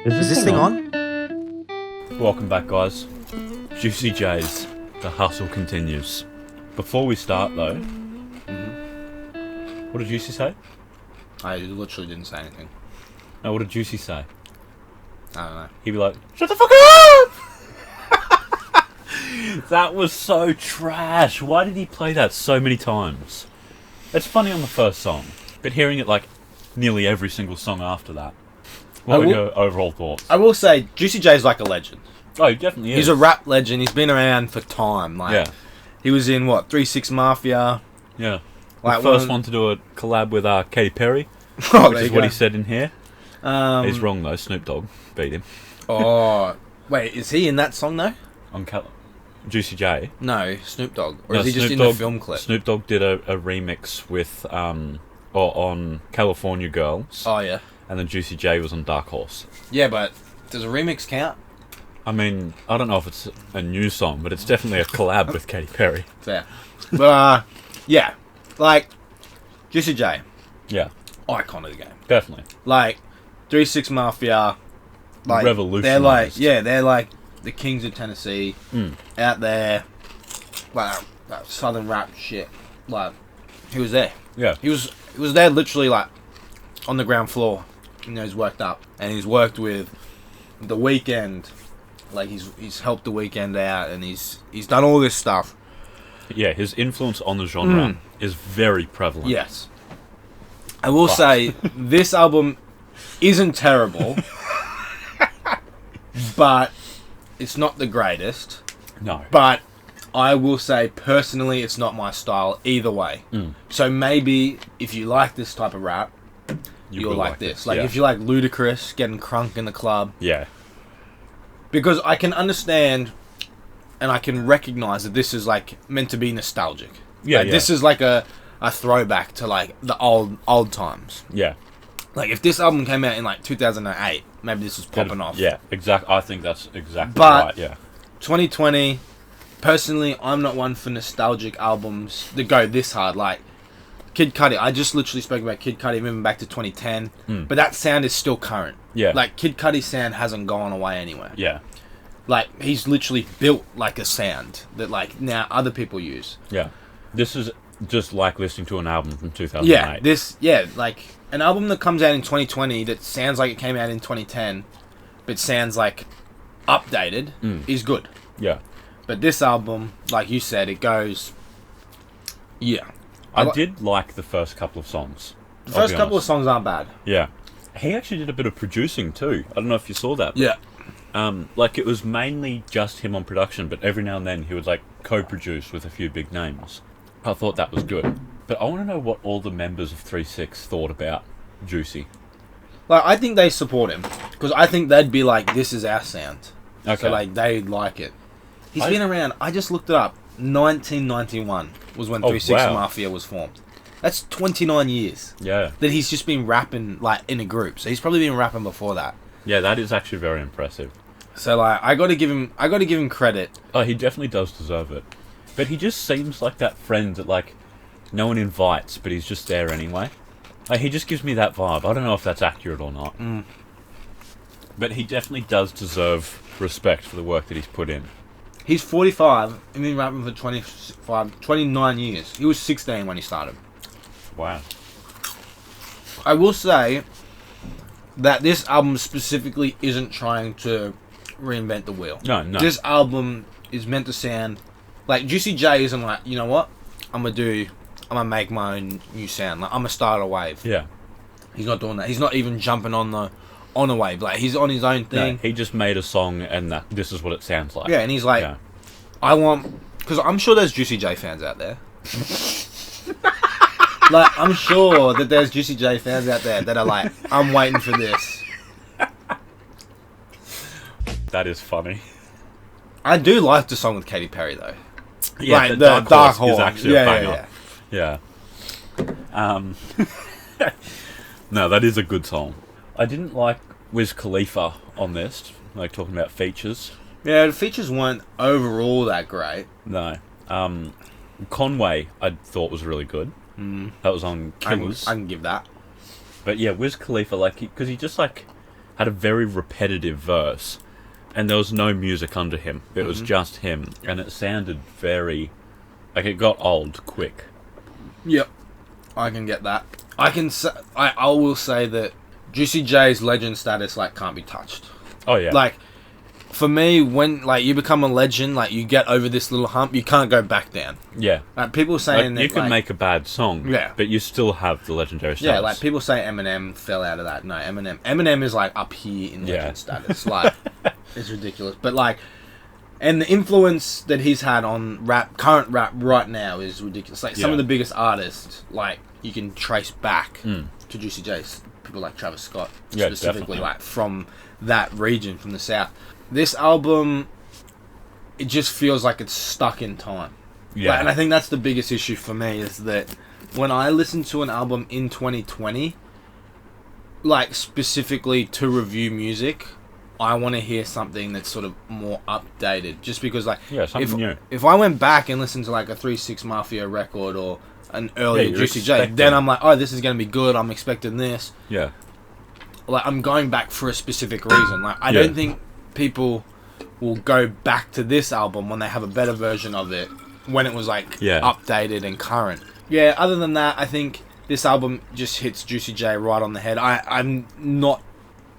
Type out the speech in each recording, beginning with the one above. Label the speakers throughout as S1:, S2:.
S1: Is this thing on?
S2: Welcome back, guys. Juicy J's. The hustle continues. Before we start, though, what did Juicy say?
S1: I literally didn't say anything.
S2: No, what did Juicy say?
S1: I don't know.
S2: He'd be like, "Shut the fuck up!" That was so trash. Why did he play that so many times? It's funny on the first song, but hearing it like nearly every single song after that. What were your overall thoughts?
S1: I will say, Juicy J's like a legend.
S2: Oh, he definitely is.
S1: He's a rap legend. He's been around for time. Like,
S2: Yeah.
S1: he was in, 3 6 Mafia?
S2: Yeah.
S1: Like,
S2: the first one to do a collab with Katy Perry,
S1: Oh,
S2: which
S1: there
S2: is
S1: you
S2: what
S1: go.
S2: he said in here. He's
S1: Um,
S2: wrong, though. Snoop Dogg beat him.
S1: oh, wait, is he in that song, though?
S2: On Juicy J.
S1: No, Snoop Dogg. Or
S2: No,
S1: is he just
S2: Snoop
S1: in
S2: Dogg-
S1: the film clip?
S2: Snoop Dogg did a remix with on California Girls,
S1: Oh, yeah.
S2: and then Juicy J was on Dark Horse.
S1: Yeah, but does a remix count?
S2: I mean, I don't know if it's a new song, but it's definitely a collab with Katy Perry.
S1: Fair. But, yeah. Like, Juicy J,
S2: Yeah,
S1: icon of the game.
S2: definitely.
S1: Like, 3 6 Mafia. Like,
S2: Revolutionised.
S1: they're like the kings of Tennessee. Out there. Like, that southern rap shit. Like, he was there.
S2: Yeah,
S1: He was there literally, like, on the ground floor. You know, he's worked up. And he's worked with The Weeknd. Like, he's helped The Weeknd out, and he's done all this stuff.
S2: yeah. His influence on the genre is very prevalent.
S1: Yes. I will say, this album isn't terrible, but it's not the greatest.
S2: No.
S1: But I will say, personally, it's not my style either way. So maybe if you like this type of rap, you'll
S2: will
S1: like this. Like,
S2: yeah.
S1: if you like Ludacris getting crunk in the club,
S2: Yeah.
S1: because I can understand and I can recognize that this is like meant to be nostalgic.
S2: Yeah,
S1: Like,
S2: yeah.
S1: this is like a throwback to like the old times.
S2: Yeah.
S1: Like, if this album came out in like 2008, maybe this was popping off.
S2: Yeah, exactly. I think that's exactly
S1: But-
S2: right. Yeah.
S1: 2020, personally, I'm not one for nostalgic albums that go this hard. Like Kid Cudi, I just literally spoke about Kid Cudi moving back to 2010, but that sound is still current.
S2: Yeah.
S1: Like, Kid Cudi's sound hasn't gone away anywhere.
S2: Yeah.
S1: Like, he's literally built like a sound that like now other people use.
S2: Yeah. This is just like listening to an album from 2008.
S1: Yeah, like an album that comes out in 2020 that sounds like it came out in 2010, but sounds like updated is good.
S2: Yeah.
S1: But this album, like you said, it goes. Yeah.
S2: I did like the first couple of songs.
S1: The first couple of songs aren't bad.
S2: Yeah. He actually did a bit of producing too. I don't know if you saw that.
S1: Yeah.
S2: Like, it was mainly just him on production, but every now and then he would like co-produce with a few big names. I thought that was good. But I want to know what all the members of 3-6 thought about Juicy.
S1: Like, I think they support him. Because I think they'd be like, this is our sound.
S2: Okay.
S1: So, like, they'd like it. He's been around, I just looked it up. 1991 was when 3 6
S2: wow.
S1: Mafia was formed. That's 29 years.
S2: Yeah.
S1: That he's just been rapping, like, in a group. So he's probably been rapping before that.
S2: Yeah, that is actually very impressive.
S1: So, like, I gotta give him credit.
S2: Oh, he definitely does deserve it. But he just seems like that friend that, like, no one invites, but he's just there anyway. Like, he just gives me that vibe. I don't know if that's accurate or not. But he definitely does deserve respect for the work that he's put in.
S1: He's 45 and been rapping for 29 years. He was 16 when he started.
S2: Wow.
S1: I will say that this album specifically isn't trying to reinvent the wheel.
S2: No.
S1: This album is meant to sound like Juicy J isn't like, you know what? I'm gonna make my own new sound. Like, I'm gonna start a wave.
S2: Yeah.
S1: He's not doing that. He's not even jumping on a wave. Like, he's on his own
S2: No,
S1: thing.
S2: he just made a song and this is what it sounds like.
S1: Yeah, and he's like,
S2: Yeah.
S1: I want, because I'm sure there's Juicy J fans out there. Like, I'm sure that there's Juicy J fans out there that are like, I'm waiting for this.
S2: That is funny.
S1: I do like the song with Katy Perry though.
S2: Yeah,
S1: Like,
S2: the Dark Horse is
S1: Horse.
S2: actually a banger. Yeah. No, that is a good song. I didn't like Wiz Khalifa on this, like talking about features.
S1: Yeah, the features weren't overall that great.
S2: No. Conway, I thought was really good. That was on Killers.
S1: I can give that.
S2: But yeah, Wiz Khalifa, like, because he just like had a very repetitive verse, and there was no music under him. It was just him, and it sounded very, like it got old quick.
S1: Yep, I can get that. I will say that Juicy J's legend status like can't be touched.
S2: Oh yeah,
S1: Like, for me, when like you become a legend, like you get over this little hump, you can't go back down.
S2: yeah.
S1: Like people saying
S2: Like,
S1: that
S2: you can
S1: like,
S2: make a bad song,
S1: Yeah.
S2: but you still have the legendary status.
S1: yeah, like people say Eminem fell out of that. No, Eminem is like up here in legend
S2: Yeah.
S1: status. Like, it's ridiculous. But like, and the influence that he's had on current rap right now is ridiculous. Like some
S2: Yeah.
S1: of the biggest artists, like you can trace back
S2: Mm.
S1: to Juicy J. People like Travis Scott,
S2: Yeah,
S1: specifically,
S2: definitely.
S1: like from that region, from the South. This album, it just feels like it's stuck in time.
S2: Yeah.
S1: Like, and I think that's the biggest issue for me is that when I listen to an album in 2020, like specifically to review music, I want to hear something that's sort of more updated. Just because, like,
S2: Yeah, something new.
S1: if I went back and listened to like a 3-6 Mafia record or an earlier
S2: Yeah, you're
S1: Juicy J,
S2: expecting-
S1: then I'm like, oh, this is going to be good. I'm expecting this.
S2: Yeah.
S1: Like, I'm going back for a specific reason. Like, I
S2: Yeah.
S1: don't think people will go back to this album when they have a better version of it when it was like
S2: Yeah.
S1: updated and current. Yeah, other than that, I think this album just hits Juicy J right on the head.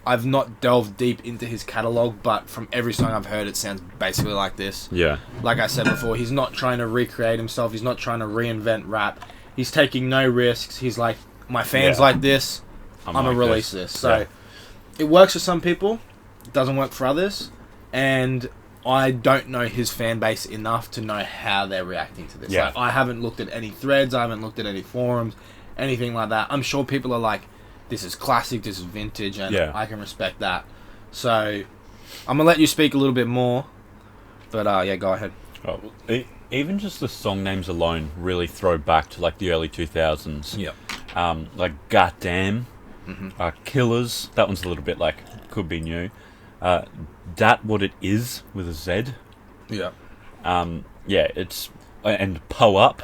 S1: I've not delved deep into his catalog, but from every song I've heard, it sounds basically like this.
S2: Yeah.
S1: Like I said before, he's not trying to recreate himself. He's not trying to reinvent rap. He's taking no risks. He's like, my fans
S2: Yeah.
S1: like this. I'm
S2: like
S1: gonna release this. So it works for some people. It doesn't work for others. And I don't know his fan base enough to know how they're reacting to this.
S2: Yeah.
S1: Like, I haven't looked at any threads. I haven't looked at any forums, anything like that. I'm sure people are like, this is classic, this is vintage, and
S2: Yeah.
S1: I can respect that. So I'm gonna let you speak a little bit more. But yeah, go ahead.
S2: Oh, even just the song names alone really throw back to like the early 2000s.
S1: Yep.
S2: Like Goddamn, Killers. That one's a little bit like could be new. Dat What It Is with a Z.
S1: Yeah.
S2: Yeah, it's and Poe Up.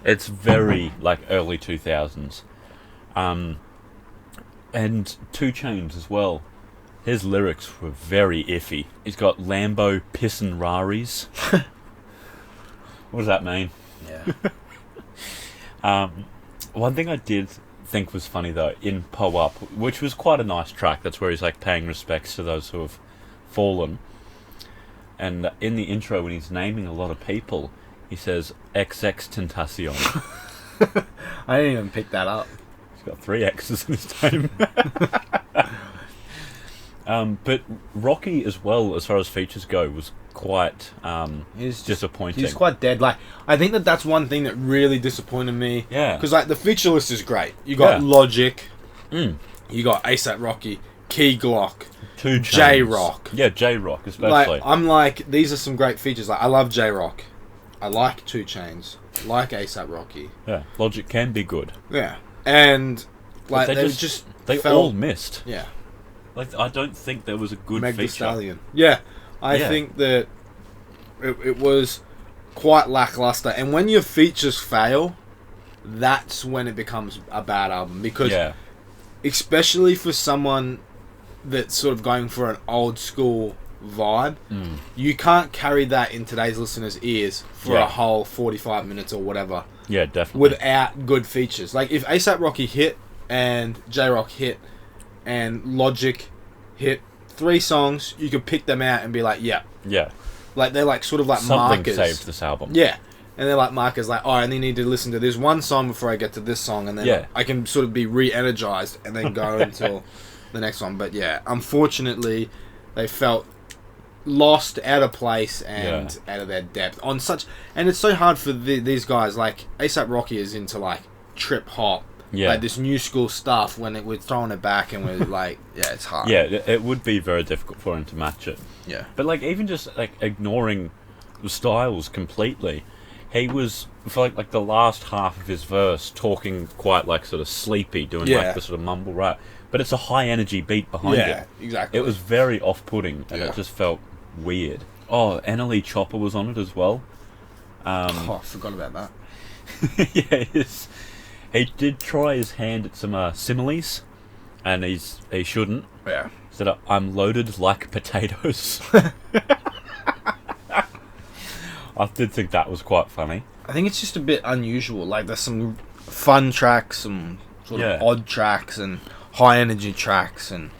S2: It's very like early 2000s. And 2 Chainz as well. His lyrics were very iffy. He's got Lambo pissin' raries. What does that mean?
S1: Yeah.
S2: One thing I did think was funny though in Poe Up, which was quite a nice track. That's where he's like paying respects to those who have fallen. And in the intro, when he's naming a lot of people, he says XX Tentacion.
S1: I didn't even pick that up.
S2: He's got 3 X's in his name. But Rocky as well, as far as features go, was quite
S1: He's
S2: disappointing.
S1: He's quite dead. Like, I think that's one thing that really disappointed me.
S2: Yeah.
S1: Because like the feature list is great. You got
S2: Yeah.
S1: Logic.
S2: Mm.
S1: You got ASAP Rocky, Key Glock,
S2: 2 Chainz.
S1: J-Rock.
S2: Yeah, J-Rock especially.
S1: Like, I'm like, these are some great features. Like, I love J-Rock. I like 2 Chainz. Like ASAP Rocky.
S2: Yeah, Logic can be good.
S1: Yeah. And like
S2: But
S1: they just
S2: they
S1: fell-
S2: all missed.
S1: Yeah.
S2: Like I don't think there was a good
S1: Meg Thee
S2: feature.
S1: Stallion. Yeah. I
S2: Yeah.
S1: think that it was quite lackluster. And when your features fail, that's when it becomes a bad album. Because
S2: Yeah,
S1: especially for someone that's sort of going for an old school vibe, you can't carry that in today's listeners' ears for
S2: Yeah.
S1: a whole 45 minutes or whatever
S2: yeah, definitely.
S1: without good features. Like if ASAP Rocky hit and J-Rock hit and Logic hit 3 songs, you could pick them out and be like, yeah.
S2: Yeah,
S1: Like they're like sort of like
S2: something
S1: markers.
S2: saved this album.
S1: Yeah. And they're like markers like, oh, I only need to listen to this one song before I get to this song, and then
S2: Yeah.
S1: I can sort of be re-energized and then go until the next one. But yeah, unfortunately, they felt lost, out of place, and out of their depth on such. And it's so hard for these guys. Like ASAP Rocky is into like trip hop,
S2: Yeah.
S1: like this new school stuff. When we're throwing it back and we're like, yeah, it's hard.
S2: Yeah, it would be very difficult for him to match it.
S1: Yeah.
S2: But like even just like ignoring the styles completely, he was for like the last half of his verse talking quite like sort of sleepy, doing
S1: Yeah.
S2: like the sort of mumble rap. But it's a high energy beat behind
S1: Yeah,
S2: it.
S1: exactly.
S2: It was very off putting and
S1: Yeah.
S2: it just felt weird. Oh, NLE Chopper was on it as well.
S1: Oh, I forgot about that.
S2: Yeah, he did try his hand at some similes. and he shouldn't.
S1: Yeah.
S2: He said, "I'm loaded like potatoes." I did think that was quite funny.
S1: I think it's just a bit unusual. Like, there's some fun tracks, some sort of odd tracks, and high energy tracks, and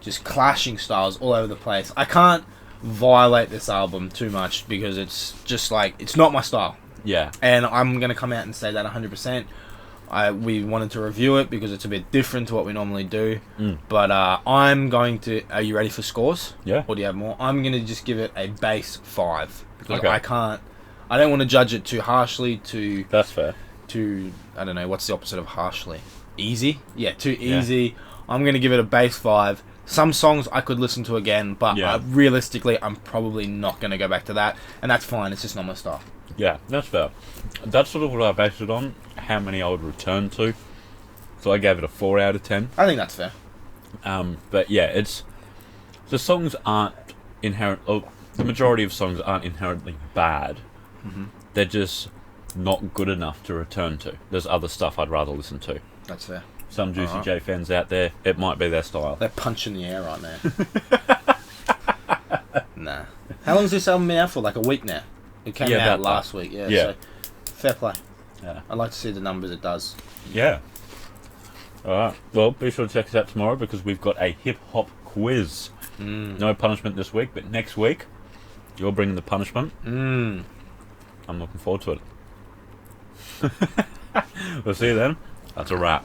S1: just clashing styles all over the place. I can't violate this album too much because it's just like, it's not my style.
S2: Yeah.
S1: And I'm going to come out and say that 100%. We wanted to review it because it's a bit different to what we normally do. But I'm going to... Are you ready for scores?
S2: Yeah.
S1: Or do you have more? I'm going to just give it a base 5. Because
S2: Okay.
S1: I don't want to judge it too harshly,
S2: That's fair.
S1: I don't know, what's the opposite of harshly? Easy? Yeah, too easy. I'm going to give it a base 5. Some songs I could listen to again, but realistically, I'm probably not going to go back to that. And that's fine, it's just not my style.
S2: Yeah, that's fair. That's sort of what I based it on, how many I would return to. So I gave it a 4 out of 10.
S1: I think that's fair.
S2: But yeah, it's... The songs aren't inherent... Oh, the majority of songs aren't inherently bad. They're just not good enough to return to. There's other stuff I'd rather listen to.
S1: That's fair.
S2: Some Juicy J fans out there, it might be their style.
S1: They're punching the air right now. Nah. How long's this album been out for? Like a week now? It came out
S2: about
S1: last
S2: that.
S1: week, yeah.
S2: Yeah.
S1: So, fair play.
S2: Yeah.
S1: I'd like to see the numbers it does.
S2: Yeah. Alright, well, be sure to check us out tomorrow because we've got a hip-hop quiz. No punishment this week, but next week, you're bringing the punishment. I'm looking forward to it. We'll see you then. That's a wrap.